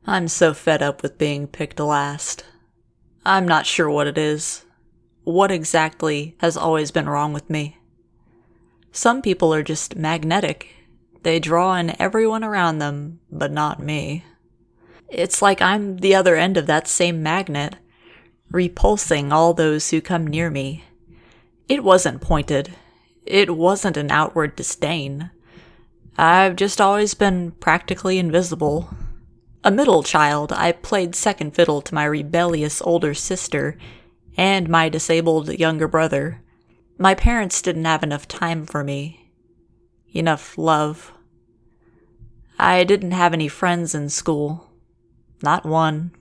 I'm so fed up with being picked last. I'm not sure what it is. What exactly has always been wrong with me? Some people are just magnetic. They draw in everyone around them, but not me. It's like I'm the other end of that same magnet, repulsing all those who come near me. It wasn't pointed. It wasn't an outward disdain. I've just always been practically invisible. A middle child, I played second fiddle to my rebellious older sister and my disabled younger brother. My parents didn't have enough time for me. Enough love. I didn't have any friends in school. Not one.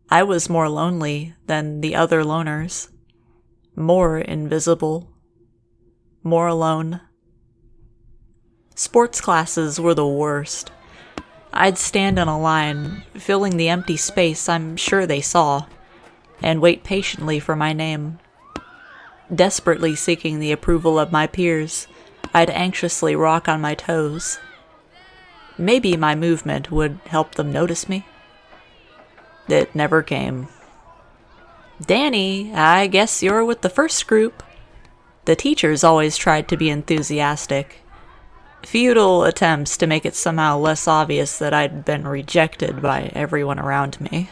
I was more lonely than the other loners. More invisible. More alone. Sports classes were the worst. I'd stand in a line, filling the empty space I'm sure they saw, and wait patiently for my name. Desperately seeking the approval of my peers, I'd anxiously rock on my toes. Maybe my movement would help them notice me. It never came. "Danny, I guess you're with the first group." The teachers always tried to be enthusiastic. Futile attempts to make it somehow less obvious that I'd been rejected by everyone around me.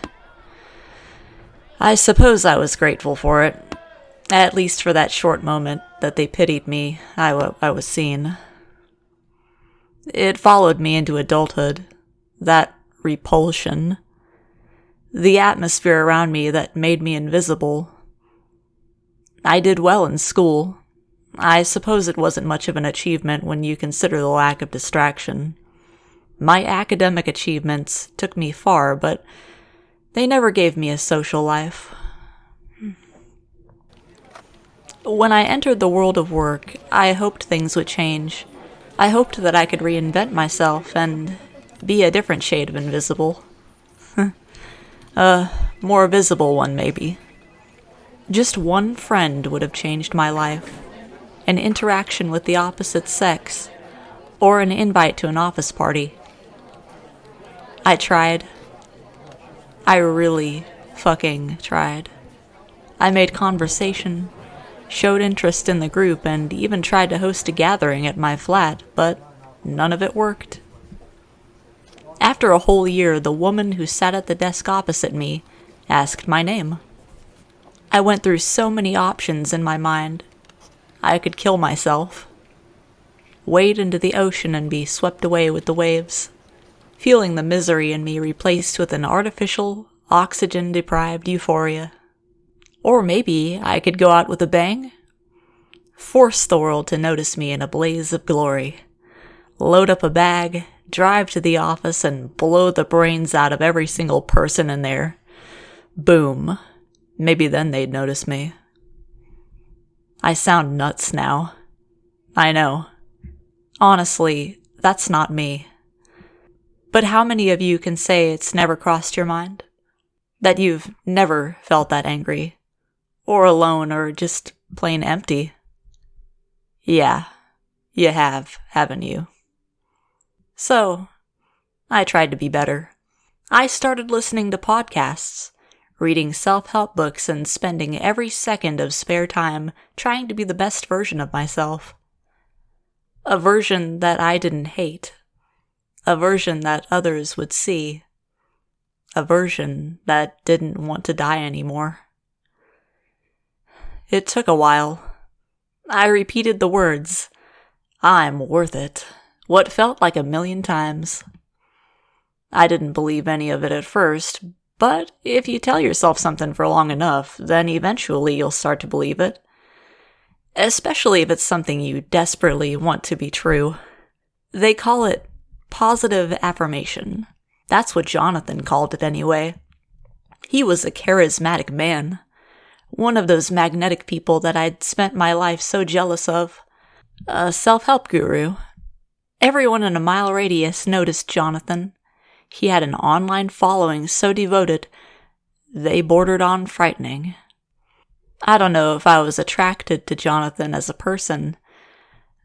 I suppose I was grateful for it. At least for that short moment that they pitied me, I was seen. It followed me into adulthood. That repulsion. The atmosphere around me that made me invisible. I did well in school. I suppose it wasn't much of an achievement when you consider the lack of distraction. My academic achievements took me far, but they never gave me a social life. When I entered the world of work, I hoped things would change. I hoped that I could reinvent myself and be a different shade of invisible. A more visible one, maybe. Just one friend would have changed my life. An interaction with the opposite sex, or an invite to an office party. I tried. I really fucking tried. I made conversation, showed interest in the group, and even tried to host a gathering at my flat, but none of it worked. After a whole year, the woman who sat at the desk opposite me asked my name. I went through so many options in my mind. I could kill myself. Wade into the ocean and be swept away with the waves, feeling the misery in me replaced with an artificial, oxygen-deprived euphoria. Or maybe I could go out with a bang. Force the world to notice me in a blaze of glory. Load up a bag, drive to the office, and blow the brains out of every single person in there. Boom. Maybe then they'd notice me. I sound nuts now. I know. Honestly, that's not me. But how many of you can say it's never crossed your mind? That you've never felt that angry? Or alone, or just plain empty? Yeah, you have, haven't you? So, I tried to be better. I started listening to podcasts, reading self-help books, and spending every second of spare time trying to be the best version of myself. A version that I didn't hate. A version that others would see. A version that didn't want to die anymore. It took a while. I repeated the words, "I'm worth it," what felt like 1,000,000 times. I didn't believe any of it at first, but if you tell yourself something for long enough, then eventually you'll start to believe it. Especially if it's something you desperately want to be true. They call it positive affirmation. That's what Jonathan called it anyway. He was a charismatic man. One of those magnetic people that I'd spent my life so jealous of. A self-help guru. Everyone in a mile radius noticed Jonathan. He had an online following so devoted, they bordered on frightening. I don't know if I was attracted to Jonathan as a person.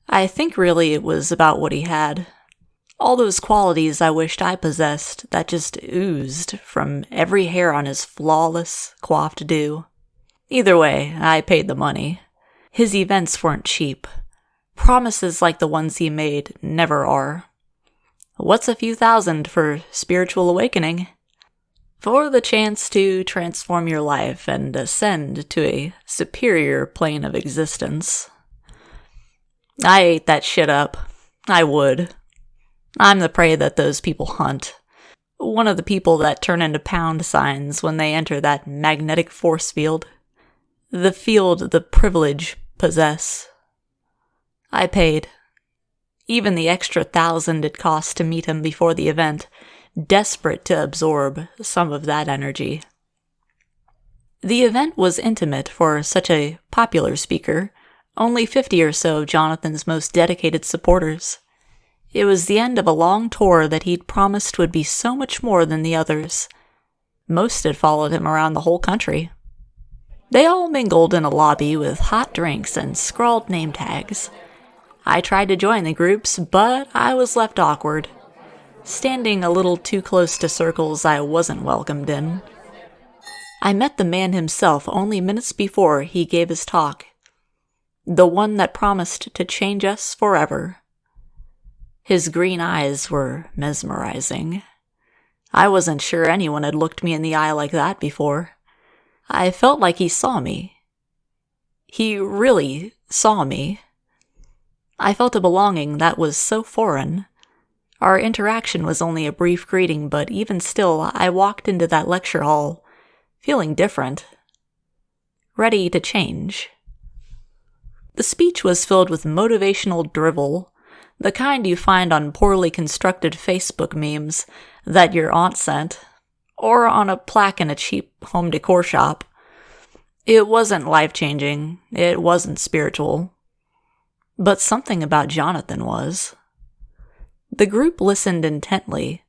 I think really it was about what he had. All those qualities I wished I possessed that just oozed from every hair on his flawless, coiffed do. Either way, I paid the money. His events weren't cheap. Promises like the ones he made never are. What's a few thousand for spiritual awakening? For the chance to transform your life and ascend to a superior plane of existence. I ate that shit up. I would. I'm the prey that those people hunt. One of the people that turn into pound signs when they enter that magnetic force field. The field the privileged possess. I paid. Even the extra 1,000 it cost to meet him before the event, desperate to absorb some of that energy. The event was intimate for such a popular speaker, only 50 or so of Jonathan's most dedicated supporters. It was the end of a long tour that he'd promised would be so much more than the others. Most had followed him around the whole country. They all mingled in a lobby with hot drinks and scrawled name tags. I tried to join the groups, but I was left awkward, standing a little too close to circles I wasn't welcomed in. I met the man himself only minutes before he gave his talk. The one that promised to change us forever. His green eyes were mesmerizing. I wasn't sure anyone had looked me in the eye like that before. I felt like he saw me. He really saw me. I felt a belonging that was so foreign. Our interaction was only a brief greeting, but even still, I walked into that lecture hall, feeling different. Ready to change. The speech was filled with motivational drivel, the kind you find on poorly constructed Facebook memes that your aunt sent, or on a plaque in a cheap home decor shop. It wasn't life-changing, it wasn't spiritual. But something about Jonathan was. The group listened intently.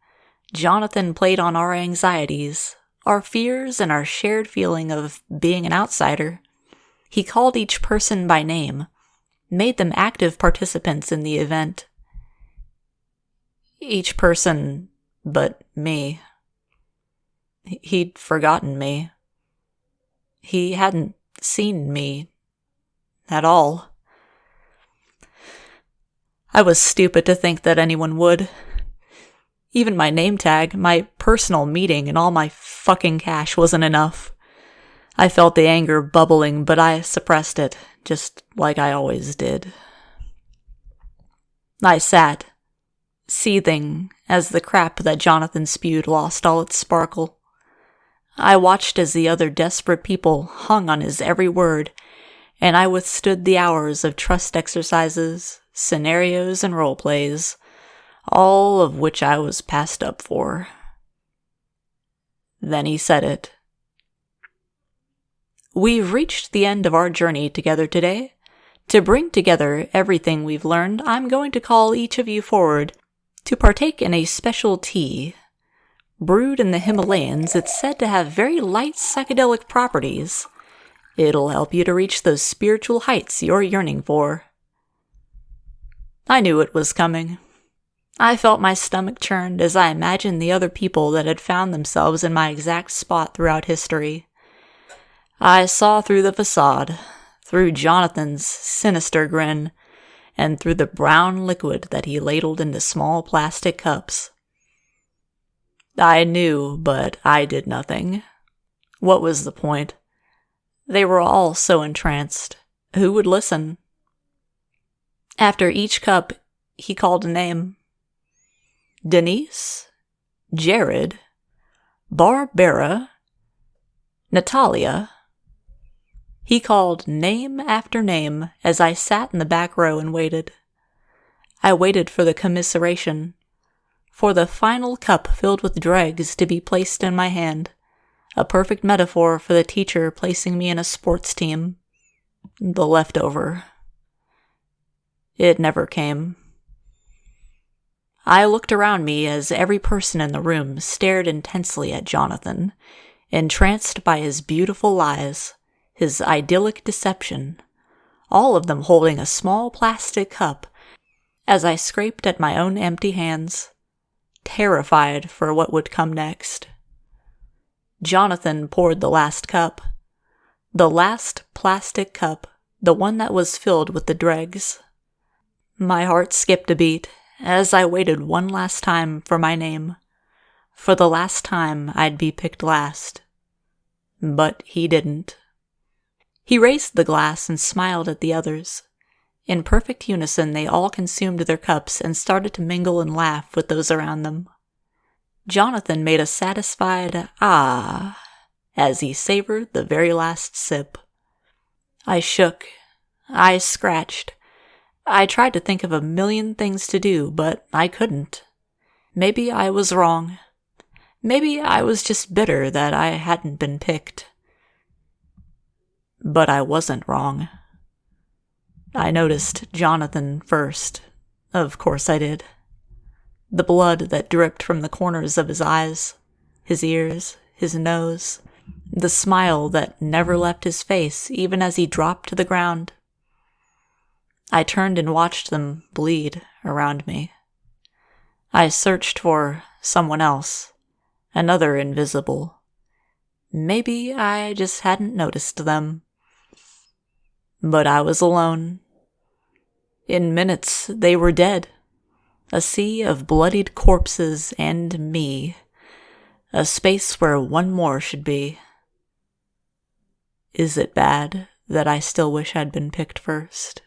Jonathan played on our anxieties, our fears, and our shared feeling of being an outsider. He called each person by name, made them active participants in the event. Each person but me. He'd forgotten me. He hadn't seen me at all. I was stupid to think that anyone would. Even my name tag, my personal meeting, and all my fucking cash wasn't enough. I felt the anger bubbling, but I suppressed it, just like I always did. I sat, seething as the crap that Jonathan spewed lost all its sparkle. I watched as the other desperate people hung on his every word, and I withstood the hours of trust exercises, scenarios, and role plays, all of which I was passed up for. Then he said it. We've reached the end of our journey together today. To bring together everything we've learned, I'm going to call each of you forward to partake in a special tea. Brewed in the Himalayas, it's said to have very light psychedelic properties. It'll help you to reach those spiritual heights you're yearning for. I knew it was coming. I felt my stomach churned as I imagined the other people that had found themselves in my exact spot throughout history. I saw through the facade, through Jonathan's sinister grin, and through the brown liquid that he ladled into small plastic cups. I knew, but I did nothing. What was the point? They were all so entranced. Who would listen? After each cup, he called a name. Denise, Jared, Barbara, Natalia. He called name after name as I sat in the back row and waited. I waited for the commiseration, for the final cup filled with dregs to be placed in my hand, a perfect metaphor for the teacher placing me in a sports team. The leftover. It never came. I looked around me as every person in the room stared intensely at Jonathan, entranced by his beautiful lies, his idyllic deception, all of them holding a small plastic cup, as I scraped at my own empty hands, terrified for what would come next. Jonathan poured the last cup. The last plastic cup, the one that was filled with the dregs. My heart skipped a beat as I waited one last time for my name, for the last time I'd be picked last. But he didn't. He raised the glass and smiled at the others. In perfect unison, they all consumed their cups and started to mingle and laugh with those around them. Jonathan made a satisfied "ah" as he savored the very last sip. I shook. I scratched. I tried to think of a million things to do, but I couldn't. Maybe I was wrong. Maybe I was just bitter that I hadn't been picked. But I wasn't wrong. I noticed Jonathan first. Of course I did. The blood that dripped from the corners of his eyes, his ears, his nose, the smile that never left his face even as he dropped to the ground. I turned and watched them bleed around me. I searched for someone else, another invisible. Maybe I just hadn't noticed them. But I was alone. In minutes, they were dead. A sea of bloodied corpses and me. A space where one more should be. Is it bad that I still wish I'd been picked first?